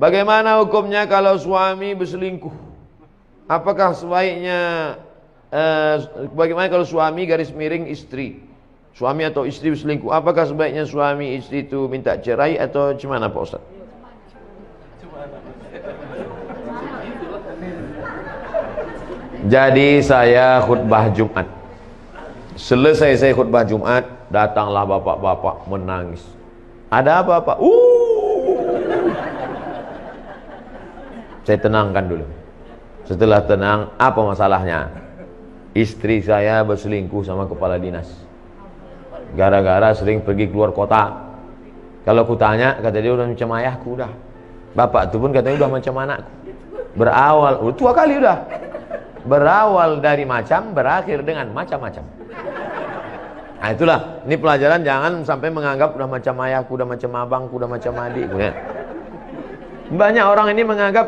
Bagaimana hukumnya kalau suami berselingkuh? Apakah sebaiknya bagaimana kalau suami garis miring istri? Suami atau istri berselingkuh, apakah sebaiknya suami istri itu minta cerai atau gimana Pak Ustaz? Jadi saya khutbah Jumat. Selesai saya khutbah Jumat, datanglah bapak-bapak menangis. Ada apa Pak? Saya tenangkan dulu. Setelah tenang, apa masalahnya? Istri saya berselingkuh sama kepala dinas. Gara-gara sering pergi keluar kota. Kalau ku tanya, kata dia udah macam ayahku udah. Bapak itu pun katanya udah macam anakku. Berawal, tua kali udah. Berawal dari macam, berakhir dengan macam-macam. Nah itulah, ini pelajaran jangan sampai menganggap udah macam ayahku, udah macam abangku, udah macam adikku ya. Banyak orang ini menganggap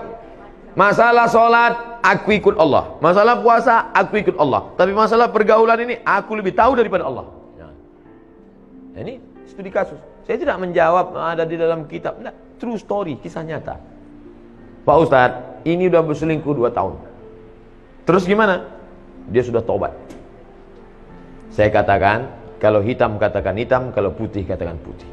masalah sholat, aku ikut Allah. Masalah puasa, aku ikut Allah. Tapi masalah pergaulan ini, aku lebih tahu daripada Allah. Nah, ini studi kasus. Saya tidak menjawab ada di dalam kitab. Nah, true story, kisah nyata. Pak Ustadz, ini udah berselingkuh 2 tahun. Terus gimana? Dia sudah tobat. Saya katakan, kalau hitam katakan hitam, kalau putih katakan putih.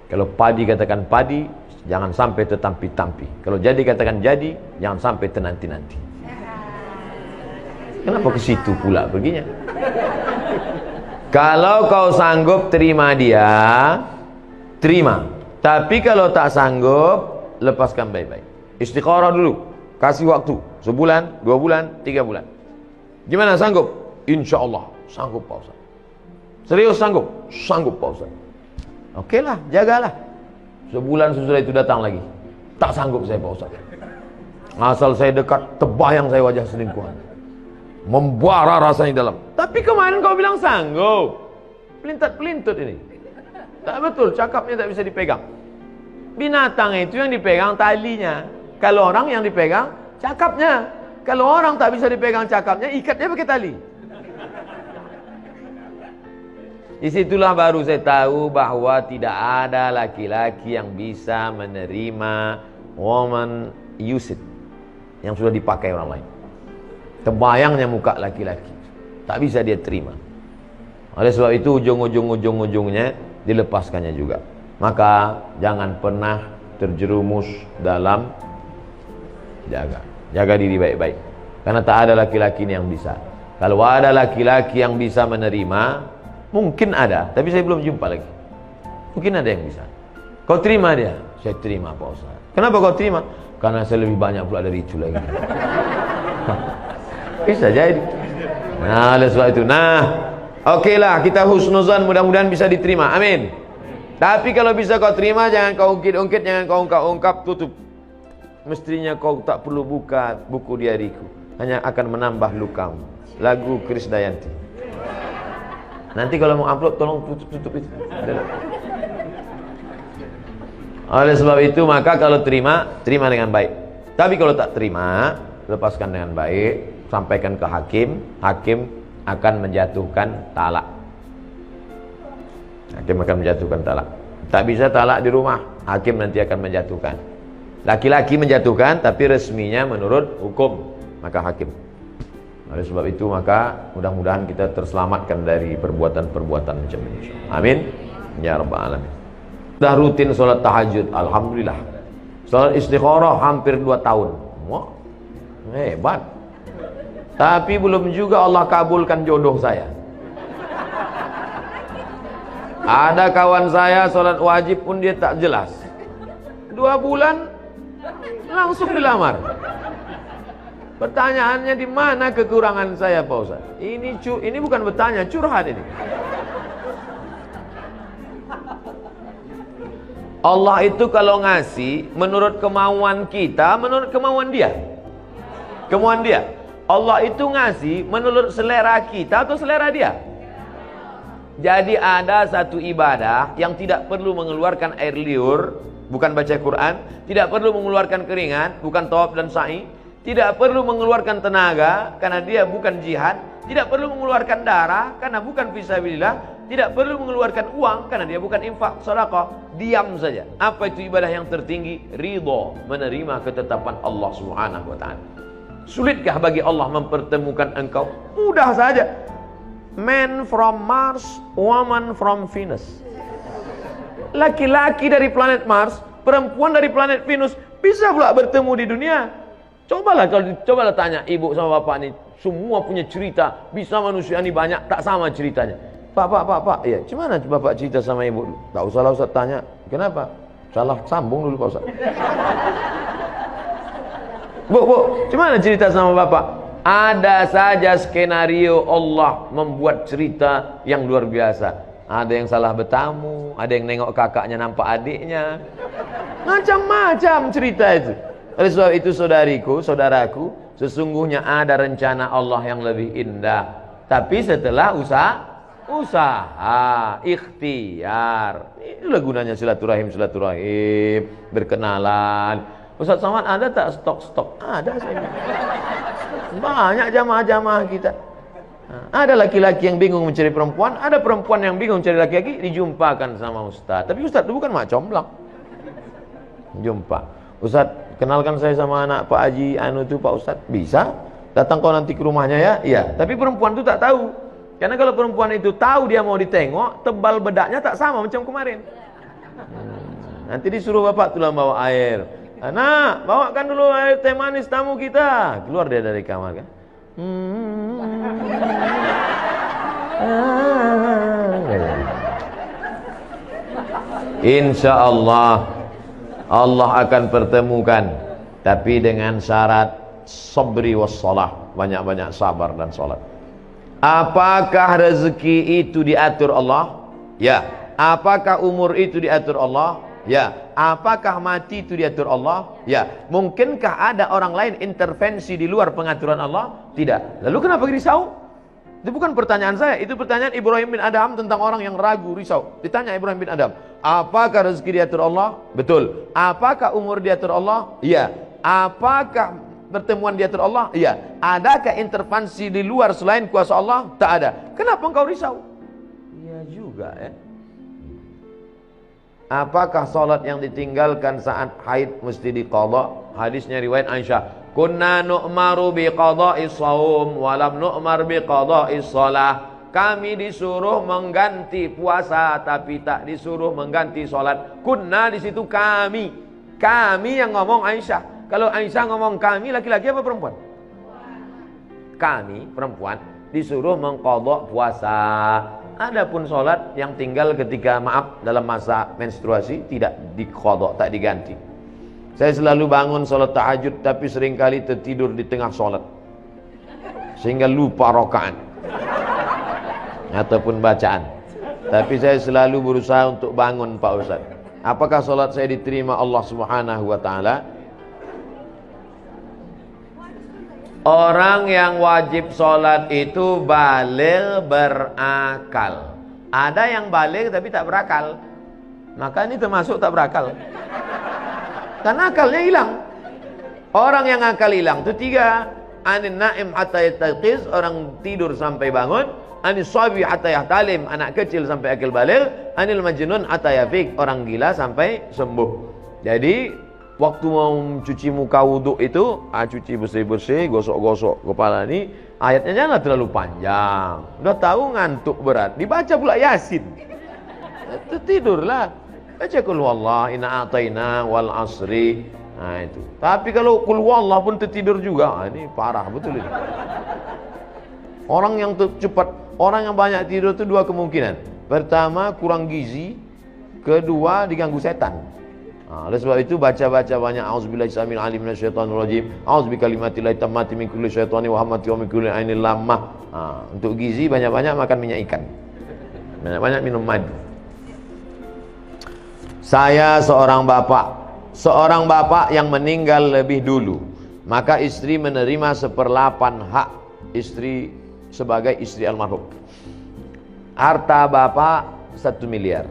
Kalau padi katakan padi, jangan sampai tetampi-tampi. Kalau jadi katakan jadi, jangan sampai tenanti-nanti. Kenapa ke situ pula perginya? Kalau kau sanggup terima dia, terima. Tapi kalau tak sanggup, lepaskan baik-baik. Istikharah dulu. Kasih waktu. Sebulan, 2 bulan, 3 bulan. Gimana sanggup? Insya Allah sanggup Pak Ustaz. Serius sanggup? Sanggup Pak Ustaz. Oke lah, jagalah. Sebulan sesudah itu datang lagi. Tak sanggup saya Pak Ustaz. Asal saya dekat, terbayang saya wajah selingkuhan. Membara rasanya dalam. Tapi kemarin kau bilang sanggup. Pelintat-pelintut ini. Tak betul, cakapnya tak bisa dipegang. Binatang itu yang dipegang talinya. Kalau orang yang dipegang cakapnya. Kalau orang tak bisa dipegang cakapnya, ikatnya pakai tali. Disitulah baru saya tahu bahwa tidak ada laki-laki yang bisa menerima woman used yang sudah dipakai orang lain. Terbayangnya muka laki-laki, tak bisa dia terima. Oleh sebab itu ujung-ujungnya dilepaskannya juga. Maka jangan pernah terjerumus dalam jaga diri baik-baik. Karena tak ada laki-laki yang bisa. Kalau ada laki-laki yang bisa menerima, mungkin ada, tapi saya belum jumpa lagi. Mungkin ada yang bisa. Kau terima dia? Saya terima Pak Ustaz. Kenapa kau terima? Karena saya lebih banyak pula dari itu lagi. Bisa jadi. Nah, oleh sebab itu. Okeylah, kita husnuzan, mudah-mudahan bisa diterima. Amin. Tapi kalau bisa kau terima, jangan kau ungkit-ungkit, jangan kau ungkap-ungkap, tutup. Mestinya kau tak perlu buka buku diariku, hanya akan menambah lukamu. Lagu Krisdayanti. Nanti kalau mau upload tolong tutup itu. Oleh sebab itu maka kalau terima dengan baik. Tapi kalau tak terima, lepaskan dengan baik, sampaikan ke hakim. Hakim akan menjatuhkan talak. Hakim akan menjatuhkan talak. Tak bisa talak di rumah, hakim nanti akan menjatuhkan. Laki-laki menjatuhkan, tapi resminya menurut hukum, maka hakim. Oleh sebab itu maka mudah-mudahan kita terselamatkan dari perbuatan-perbuatan macam ini. Amin ya rabbal alamin. Sudah rutin sholat tahajud, alhamdulillah. Sholat istikharah hampir 2 tahun. Wah, hebat. Tapi belum juga Allah kabulkan jodoh saya. Ada kawan saya sholat wajib pun dia tak jelas. 2 bulan langsung dilamar. Pertanyaannya, di mana kekurangan saya Pak Ustaz? Ini bukan bertanya, curhat ini. Allah itu kalau ngasih menurut kemauan kita, menurut kemauan dia. Kemauan dia. Allah itu ngasih menurut selera kita atau selera dia. Jadi ada satu ibadah yang tidak perlu mengeluarkan air liur, bukan baca Quran, tidak perlu mengeluarkan keringat, bukan tawaf dan sa'i, tidak perlu mengeluarkan tenaga karena dia bukan jihad, tidak perlu mengeluarkan darah karena bukan fisabilillah, tidak perlu mengeluarkan uang karena dia bukan infak, sedekah. Diam saja. Apa itu ibadah yang tertinggi? Ridho, menerima ketetapan Allah Subhanahu wa taala. Sulitkah bagi Allah mempertemukan engkau? Mudah saja. Man from Mars, woman from Venus. Laki-laki dari planet Mars, perempuan dari planet Venus bisa pula bertemu di dunia. Cobalah tanya ibu sama bapak nih, semua punya cerita, bisa manusia ini banyak, tak sama ceritanya. Pak, ya, gimana bapak cerita sama ibu? Tak usahlah Ustaz tanya, kenapa? Salah sambung dulu Pak Ustaz. Bu, gimana cerita sama bapak? Ada saja skenario Allah membuat cerita yang luar biasa. Ada yang salah bertamu, ada yang nengok kakaknya nampak adiknya. Macam-macam cerita itu. Oleh sebab itu saudaraku, sesungguhnya ada rencana Allah yang lebih indah. Tapi setelah usaha, ikhtiar. Inilah gunanya silaturahim, berkenalan. Ustaz Somad, ada tak stok? Ada saya. Banyak jamaah-jamaah kita. Ada laki-laki yang bingung mencari perempuan, ada perempuan yang bingung mencari laki-laki, dijumpakan sama Ustaz. Tapi Ustaz itu bukan mak comblak. Jumpa. Ustaz, kenalkan saya sama anak Pak Haji anu itu Pak Ustaz. Bisa? Datang kau nanti ke rumahnya ya? Iya. Tapi perempuan itu tak tahu. Karena kalau perempuan itu tahu dia mau ditengok, tebal bedaknya tak sama macam kemarin. Nanti disuruh bapak tulang bawa air. Anak, bawakan dulu air teh manis tamu kita. Keluar dia dari kamar kan. Insya Allah Allah akan pertemukan, tapi dengan syarat sabri wassalah, banyak-banyak sabar dan salat. Apakah rezeki itu diatur Allah? Ya. Apakah umur itu diatur Allah? Ya. Apakah mati itu diatur Allah? Ya. Mungkinkah ada orang lain intervensi di luar pengaturan Allah? Tidak. Lalu kenapa risau? Itu bukan pertanyaan saya, itu pertanyaan Ibrahim bin Adham tentang orang yang ragu, risau. Ditanya Ibrahim bin Adham, apakah rezeki diatur Allah? Betul. Apakah umur diatur Allah? Iya. Apakah pertemuan diatur Allah? Iya. Adakah intervensi di luar selain kuasa Allah? Tak ada. Kenapa engkau risau? Iya juga ya. Apakah salat yang ditinggalkan saat haid mesti diqadha? Hadisnya riwayat Aisyah. Kunna nu'maru biqadha'is shaum wa lam nu'mar biqadha'is shalah. Kami disuruh mengganti puasa tapi tak disuruh mengganti salat. Kunna di situ kami. Kami yang ngomong Aisyah. Kalau Aisyah ngomong kami, laki-laki apa perempuan? Kami perempuan disuruh mengqadha puasa. Adapun sholat yang tinggal ketika dalam masa menstruasi tidak diqadha, tak diganti. Saya selalu bangun sholat tahajud tapi seringkali tertidur di tengah sholat sehingga lupa rakaat ataupun bacaan. Tapi saya selalu berusaha untuk bangun Pak Ustaz. Apakah sholat saya diterima Allah Subhanahu wa taala? Orang yang wajib sholat itu baligh berakal. Ada yang baligh tapi tak berakal. Maka ini termasuk tak berakal. Karena akalnya hilang. Orang yang akal hilang itu tiga. Anin naim hatta yastayqiz, orang tidur sampai bangun. Anis sabi hatta yahtalim, anak kecil sampai akil baligh. Anil majnun hatta yafiq, orang gila sampai sembuh. Jadi waktu mau cuci muka wudhu itu, cuci bersih-bersih, gosok-gosok kepala ini, ayatnya jangan terlalu panjang. Udah tahu ngantuk berat, dibaca pula Yasin. Tidurlah. Baca qul huwallah, inna a'taina wal asri. Nah itu. Tapi kalau qul huwallah pun tertidur juga, ini parah betul ini. Orang yang cepat, orang yang banyak tidur itu dua kemungkinan. Pertama, kurang gizi. Kedua, diganggu setan. Oleh sebab itu baca-baca banyak auzubillahi samil alim minasyaitonir rajim, auzubikalimatillahi tammati min kulli syaitani wa hamati wa min kulli ainil lammah. Untuk gizi banyak-banyak makan minyak ikan. Banyak-banyak minum madu. Saya seorang bapak yang meninggal lebih dulu, maka istri menerima 1/8 hak istri sebagai istri almarhum. Harta bapak 1 miliar.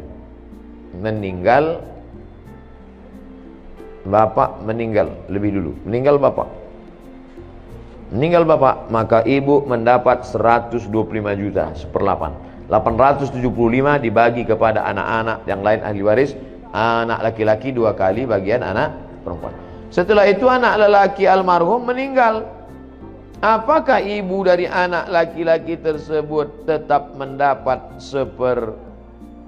Bapak meninggal lebih dulu. Meninggal bapak, maka ibu mendapat 125 juta 1/8. 875 dibagi kepada anak-anak yang lain ahli waris. Anak laki-laki 2 kali bagian anak perempuan. Setelah itu anak lelaki almarhum meninggal. Apakah ibu dari anak laki-laki tersebut tetap mendapat 1/8?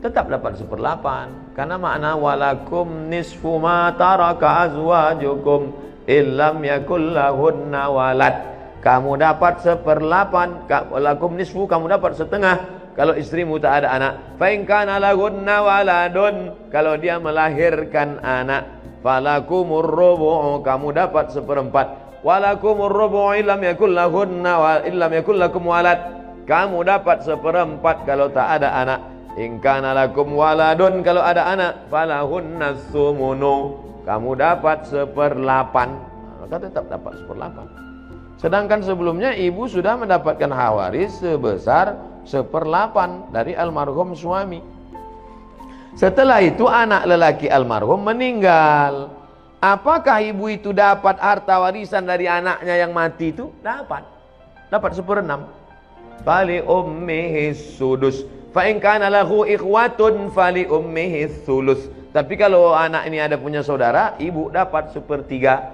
Tetap dapat 1/8, karena makna walakum nisfu ma taraka azwajukum illam yakul lahunna walad. Kamu dapat 1/8, walakum nisfu, kamu dapat setengah kalau istrimu tak ada anak. Fa in kana lahunna waladun, kalau dia melahirkan anak, falakumur rubu', kamu dapat 1/4. Walakumur rubu' illam yakul lahunna illam yakul lakum walad, kamu dapat 1/4 kalau tak ada anak. In kana lakum waladun, kalau ada anak, falahunna sumunu, kamu dapat 1/8. Maka tetap dapat 1/8. Sedangkan sebelumnya ibu sudah mendapatkan hak waris sebesar 1/8 dari almarhum suami. Setelah itu anak lelaki almarhum meninggal. Apakah ibu itu dapat harta warisan dari anaknya yang mati itu? Dapat 1/6. Fali ummihi sudus. Fa in kana lahu ikhwatun fali ummihi sulus. Tapi kalau anak ini ada punya saudara, ibu dapat 1/3.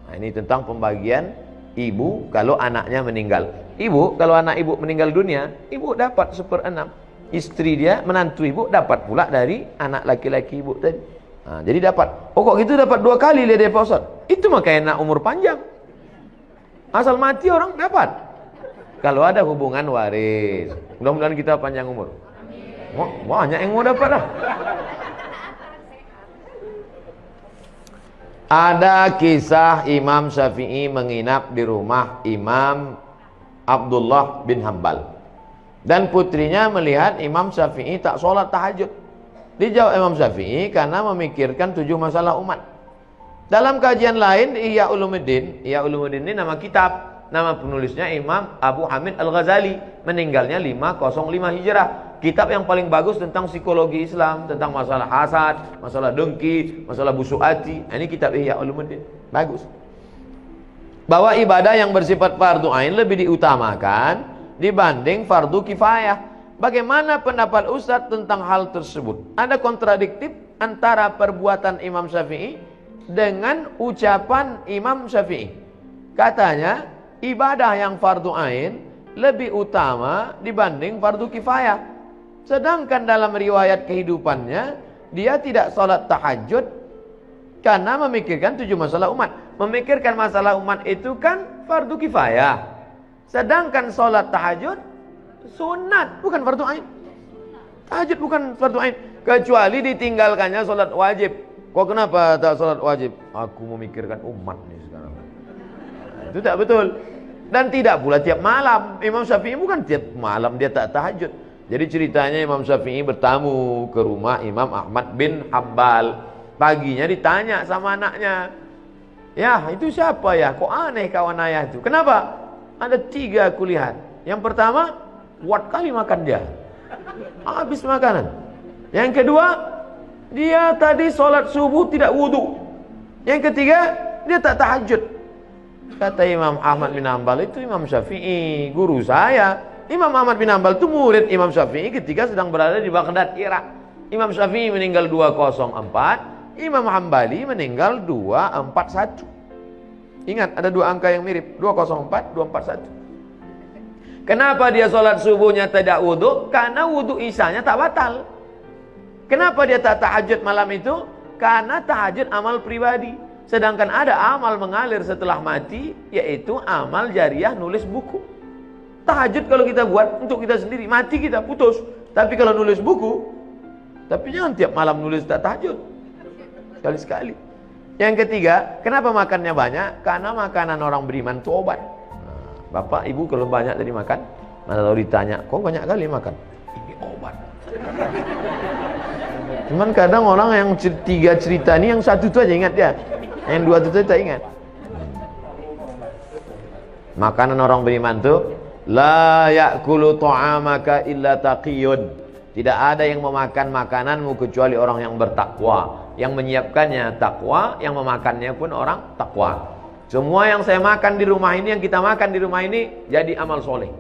Nah, ini tentang pembagian ibu kalau anaknya meninggal. Ibu kalau anak ibu meninggal dunia, ibu dapat 1/6. Istri dia, menantu ibu, dapat pula dari anak laki-laki ibu tadi. Nah, jadi dapat. Oh kok gitu dapat 2 kali dia Pak Ustaz? Itu makanya nak umur panjang. Asal mati orang dapat. Kalau ada hubungan waris. Mudah-mudahan kita panjang umur. Wah, banyak yang mau dapat dah. Ada kisah Imam Syafi'i menginap di rumah Imam Abdullah bin Hambal. Dan putrinya melihat Imam Syafi'i tak sholat tahajud. Dijawab Imam Syafi'i karena memikirkan 7 masalah umat. Dalam kajian lain di Ihya Ulumuddin ini nama kitab. Nama penulisnya Imam Abu Hamid Al-Ghazali, meninggalnya 505 Hijrah. Kitab yang paling bagus tentang psikologi Islam, tentang masalah hasad, masalah dengki, masalah busuk hati. Ini kitab Ihya Ulumuddin, bagus. Bahwa ibadah yang bersifat fardu ain lebih diutamakan dibanding fardu kifayah. Bagaimana pendapat Ustadz tentang hal tersebut? Ada kontradiktif antara perbuatan Imam Syafi'i dengan ucapan Imam Syafi'i. Katanya ibadah yang fardu ain lebih utama dibanding fardu kifayah. Sedangkan dalam riwayat kehidupannya, dia tidak sholat tahajud karena memikirkan 7 masalah umat. Memikirkan masalah umat itu kan fardu kifayah. Sedangkan sholat tahajud sunat, bukan fardu ain. Tahajud bukan fardu ain, kecuali ditinggalkannya sholat wajib. Kok kenapa tak sholat wajib? Aku memikirkan umat nih sekarang. Itu tak betul. Dan tidak pula tiap malam. Imam Syafi'i bukan tiap malam dia tak tahajud. Jadi ceritanya Imam Syafi'i bertamu ke rumah Imam Ahmad bin Hambal. Paginya ditanya sama anaknya, ya itu siapa ya? Kok aneh kawan ayah itu? Kenapa? Ada 3 aku lihat. Yang pertama, kuat kali makan dia, habis makanan. Yang kedua, dia tadi sholat subuh tidak wudhu. Yang ketiga, dia tak tahajud. Kata Imam Ahmad bin Hambal, itu Imam Syafi'i, guru saya. Imam Ahmad bin Hambal itu murid Imam Syafi'i ketika sedang berada di Baghdad, Irak. Imam Syafi'i meninggal 204, Imam Hambali meninggal 241. Ingat, ada 2 angka yang mirip, 204, 241. Kenapa dia sholat subuhnya tidak wudhu? Karena wudhu isyanya tak batal. Kenapa dia tak tahajud malam itu? Karena tahajud amal pribadi. Sedangkan ada amal mengalir setelah mati, yaitu amal jariah nulis buku. Tahajud kalau kita buat untuk kita sendiri, mati kita putus. Tapi kalau nulis buku, tapi jangan tiap malam nulis tak tahajud, sekali-sekali. Yang ketiga, kenapa makannya banyak? Karena makanan orang beriman itu obat. Bapak, ibu kalau banyak tadi makan, mana tahu ditanya, kok banyak kali makan? Ini obat. Cuman kadang orang yang 3 cerita ini, yang 1 itu aja ingat dia. Yang 2 itu tak ingat. Makanan orang beriman itu, la ya'kulu ta'amaka illa taqiyun. Tidak ada yang memakan makananmu kecuali orang yang bertakwa. Yang menyiapkannya takwa, yang memakannya pun orang takwa. Semua yang saya makan di rumah ini, yang kita makan di rumah ini jadi amal soleh.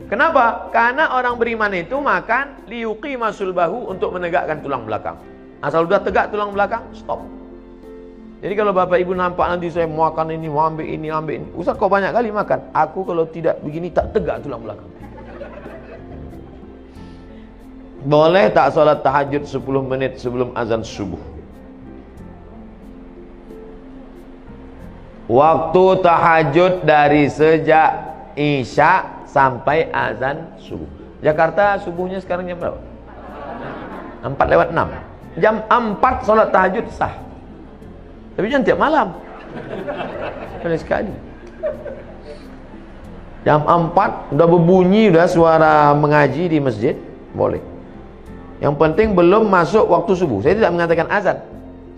Kenapa? Karena orang beriman itu makan liyuqima sulbahu, untuk menegakkan tulang belakang. Asal udah tegak tulang belakang, stop. Jadi kalau bapak ibu nampak nanti saya makan ini, mau ambil ini, ambil ini. Ustaz kau banyak kali makan. Aku kalau tidak begini tak tegak tulang belakang. Boleh tak salat tahajud 10 menit sebelum azan subuh? Waktu tahajud dari sejak isya sampai azan subuh. Jakarta subuhnya sekarang jam berapa? 4:06. Jam 4 salat tahajud sah. Tapi jangan tiap malam. Boleh sekali. Jam 4 udah berbunyi, udah suara mengaji di masjid, boleh. Yang penting belum masuk waktu subuh. Saya tidak mengatakan azan.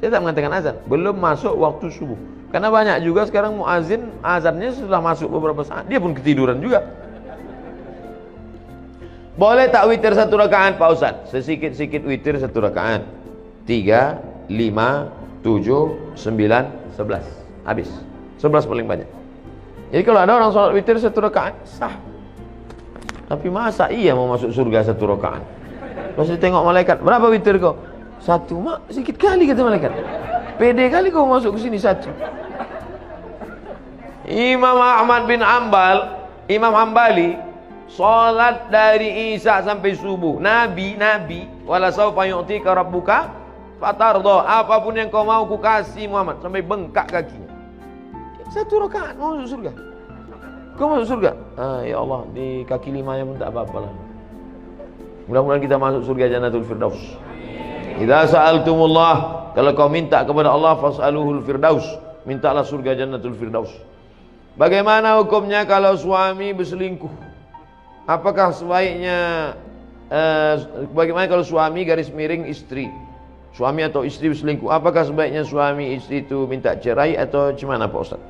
Saya tidak mengatakan azan. Belum masuk waktu subuh. Karena banyak juga sekarang muazin azannya sudah masuk beberapa saat, dia pun ketiduran juga. Boleh tak witir 1 rakaat Pak Ustaz? Sesikit-sikit witir 1 rakaat. 3, 5, 7, 9, 11. Habis. 11 paling banyak. Jadi kalau ada orang sholat witir 1 rakaat, sah. Tapi masa iya mau masuk surga 1 rakaat? Pas tengok malaikat, berapa witir kau? 1, mak, sikit kali kata malaikat. Pede kali kau masuk ke sini 1. Imam Ahmad bin Ambal, Imam Hambali, salat dari isya sampai subuh. Nabi, wala saufa yu'tika rabbuka fatardo, apapun yang kau mau ku kasih Muhammad, sampai bengkak kakinya. 1 rakaat mau masuk surga. Kau masuk surga? Ya Allah, di kaki 5-nya pun tak apa-apa lah. Mudah-mudahan kita masuk surga Jannatul Firdaus. Idza sa'altumullah, kalau kau minta kepada Allah, fas'aluhul firdaus, mintalah surga Jannatul Firdaus. Bagaimana hukumnya kalau suami berselingkuh? Apakah sebaiknya bagaimana kalau suami garis miring istri? Suami atau istri berselingkuh, apakah sebaiknya suami istri itu minta cerai atau gimana Pak Ustaz?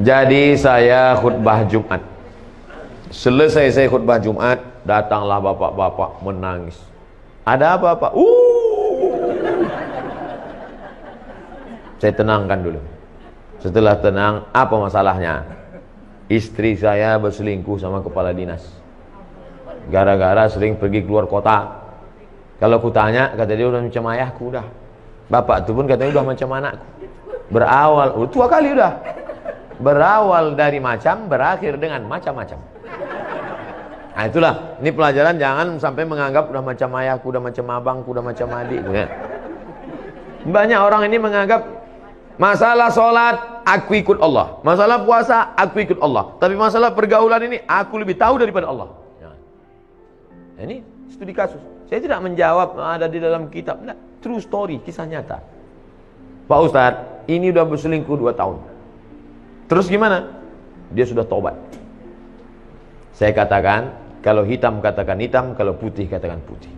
Jadi saya khutbah Jumat. Selesai saya khutbah Jumat, datanglah bapak-bapak menangis. Ada apa Pak? Saya tenangkan dulu. Setelah tenang, apa masalahnya? Istri saya berselingkuh sama kepala dinas. Gara-gara sering pergi keluar kota. Kalau ku tanya, kata dia udah macam ayahku udah. Bapak itu pun katanya udah macam anakku. Berawal, tua kali udah. Berawal dari macam, berakhir dengan macam-macam. Nah itulah, ini pelajaran, jangan sampai menganggap udah macam ayahku, udah macam abangku, udah macam adikku ya. Banyak orang ini menganggap masalah sholat, aku ikut Allah. Masalah puasa, aku ikut Allah. Tapi masalah pergaulan ini, aku lebih tahu daripada Allah. Ini studi kasus. Saya tidak menjawab ada di dalam kitab. Tidak, true story, kisah nyata. Pak Ustadz, ini udah berselingkuh 2 tahun. Terus gimana? Dia sudah tobat. Saya katakan, kalau hitam katakan hitam, kalau putih katakan putih.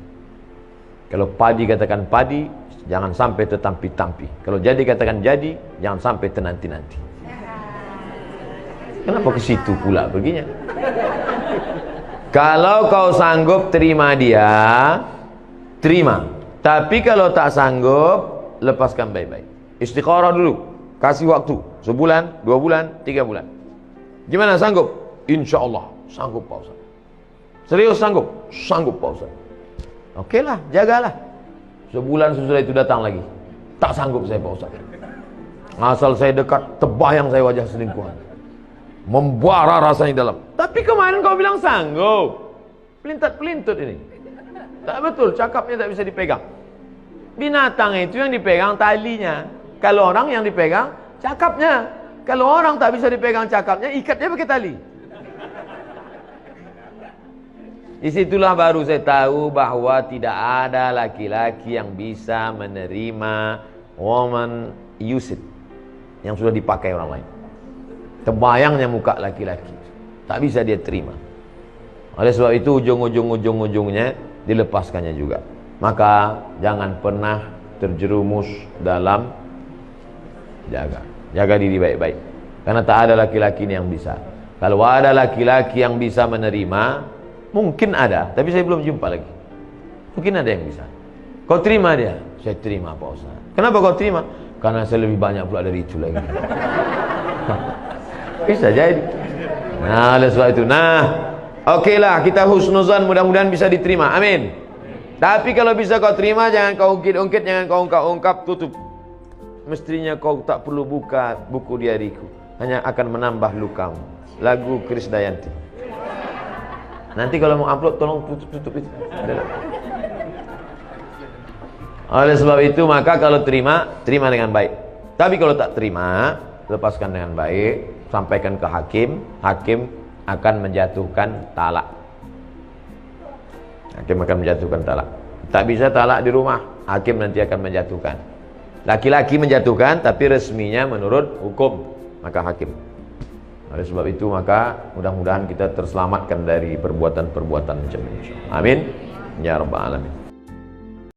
Kalau padi katakan padi, jangan sampai tertampi-tampi. Kalau jadi katakan jadi, jangan sampai tenanti-nanti. Kenapa ke situ pula perginya? Kalau kau sanggup terima dia, terima. Tapi kalau tak sanggup, lepaskan baik-baik. Istikharah dulu. Kasih waktu. Sebulan, 2 bulan, 3 bulan. Gimana sanggup? Insya Allah sanggup Pak Ustaz. Serius sanggup? Sanggup Pak Ustaz. Oke lah, jagalah. Sebulan sesudah itu datang lagi. Tak sanggup saya Pak Ustaz. Asal saya dekat, terbayang saya wajah selingkuhan. Membara rasanya dalam. Tapi kemarin kau bilang sanggup. Pelintat-pelintut ini. Tak betul, cakapnya tak bisa dipegang. Binatang itu yang dipegang talinya. Kalau orang yang dipegang cakapnya. Kalau orang tak bisa dipegang cakapnya, ikatnya pakai tali. Disitulah baru saya tahu bahwa tidak ada laki-laki yang bisa menerima woman used yang sudah dipakai orang lain. Terbayangnya muka laki-laki, tak bisa dia terima. Oleh sebab itu ujung-ujungnya dilepaskannya juga. Maka jangan pernah terjerumus dalam jaga diri baik-baik. Karena tak ada laki-laki yang bisa. Kalau ada laki-laki yang bisa menerima, mungkin ada, tapi saya belum jumpa lagi. Mungkin ada yang bisa. Kau terima dia? Saya terima Pak Ustaz. Kenapa kau terima? Karena saya lebih banyak pula dari itu lagi. Bisa jadi. Nah, oleh sebab itu. Nah, okeylah, kita husnuzan, mudah-mudahan bisa diterima. Amin. Tapi kalau bisa kau terima, jangan kau ungkit-ungkit, jangan kau ungkap-ungkap, tutup. Mestinya kau tak perlu buka buku diariku, hanya akan menambah lukamu. Lagu Krisdayanti. Nanti kalau mau upload, tolong tutup itu. Oleh sebab itu, maka kalau terima, terima dengan baik. Tapi kalau tak terima, lepaskan dengan baik, sampaikan ke hakim. Hakim akan menjatuhkan talak. Hakim akan menjatuhkan talak. Tak bisa talak di rumah, hakim nanti akan menjatuhkan. Laki-laki menjatuhkan, tapi resminya menurut hukum, maka hakim. Oleh sebab itu, maka mudah-mudahan kita terselamatkan dari perbuatan-perbuatan macam ini. Amin. Ya Rabbal Alamin.